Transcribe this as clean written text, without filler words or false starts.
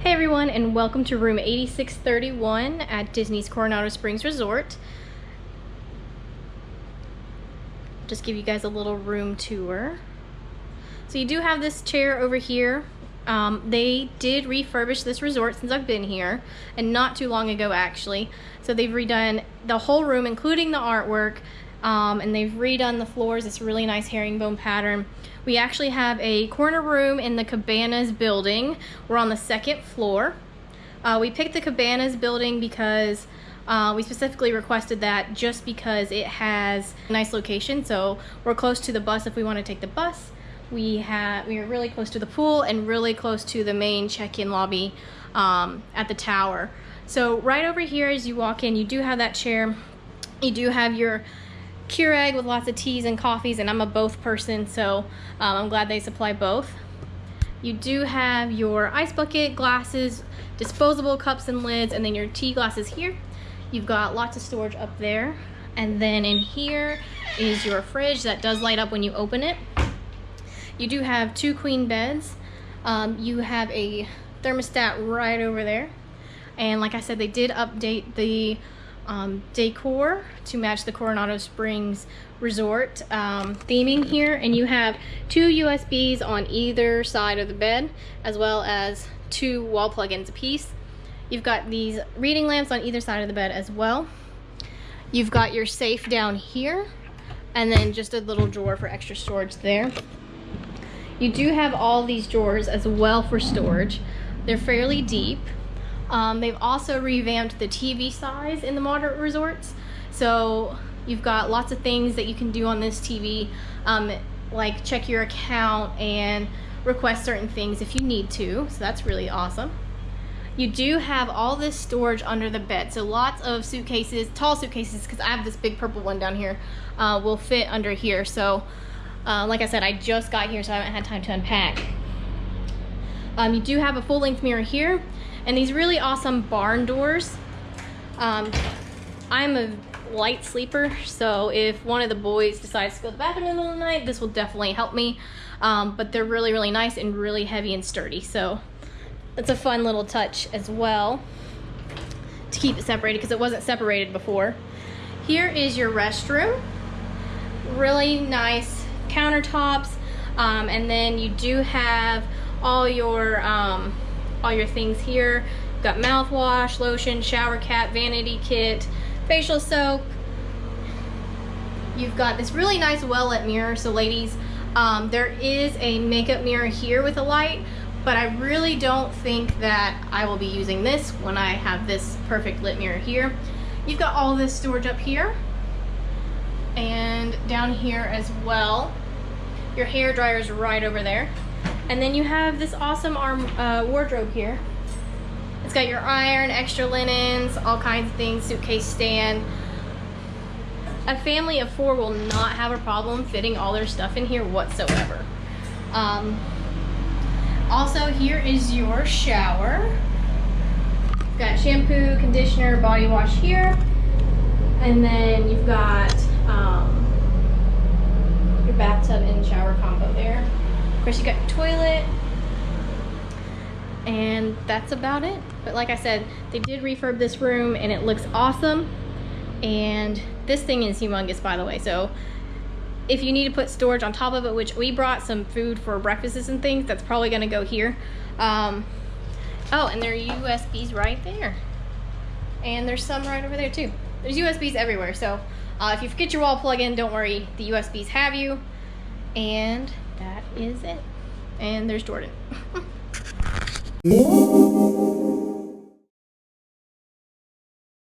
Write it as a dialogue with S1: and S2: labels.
S1: Hey everyone, and welcome to room 8631 at Disney's Coronado Springs Resort. Just give you guys a little room tour. So you do have this chair over here. They did refurbish this resort since I've been here, and not too long ago actually. So they've redone the whole room, including the artwork, and they've redone the floors. It's really nice herringbone pattern. We actually have a corner room in the Cabanas building. We're on the second floor. We picked the Cabanas building because we specifically requested that just because it has a nice location. So we're close to the bus if we want to take the bus. We are really close to the pool and really close to the main check-in lobby at the tower. So right over here as you walk in, you do have that chair. You do have your Keurig with lots of teas and coffees, and I'm a both person, so I'm glad they supply both. You do have your ice bucket, glasses, disposable cups and lids, and then your tea glasses here. You've got lots of storage up there, and then in here is your fridge that does light up when you open it. You do have two queen beds. You have a thermostat right over there, and like I said, they did update the decor to match the Coronado Springs Resort theming here, and you have two USBs on either side of the bed, as well as two wall plug-ins apiece. You've got these reading lamps on either side of the bed as well. You've got your safe down here, and then just a little drawer for extra storage there. You do have all these drawers as well for storage. They're fairly deep. They've also revamped the TV size in the moderate resorts, so you've got lots of things that you can do on this TV, like check your account and request certain things if you need to, so that's really awesome. You do have all this storage under the bed, so lots of suitcases, tall suitcases, because I have this big purple one down here, will fit under here. So like I said, I just got here, so I haven't had time to unpack. You do have a full-length mirror here, and these really awesome barn doors. I'm a light sleeper, so if one of the boys decides to go to the bathroom in the middle of the night, this will definitely help me. But they're really nice and really heavy and sturdy, so it's a fun little touch as well to keep it separated, because it wasn't separated before. Here is your restroom. Really nice countertops, and then you do have all your things here. You've got mouthwash, lotion, shower cap, vanity kit, facial soap. You've got this really nice well-lit mirror. So ladies, there is a makeup mirror here with a light, but I really don't think that I will be using this when I have this perfect lit mirror here. You've got all this storage up here and down here as well. Your hair dryer is right over there. And then you have this awesome wardrobe here. It's got your iron, extra linens, all kinds of things, suitcase stand. A family of 4 will not have a problem fitting all their stuff in here whatsoever. Also, here is your shower. You've got shampoo, conditioner, body wash here. And then you've got your bathtub and shower combo there. Of course, you got your toilet, and that's about it. But like I said, they did refurb this room, and it looks awesome. And this thing is humongous, by the way. So if you need to put storage on top of it, which we brought some food for breakfasts and things, that's probably going to go here. Oh, and there are USBs right there, and there's some right over there too. There's USBs everywhere, so if you forget your wall plug-in, don't worry, the USBs have you. And that is it. And there's Jordan.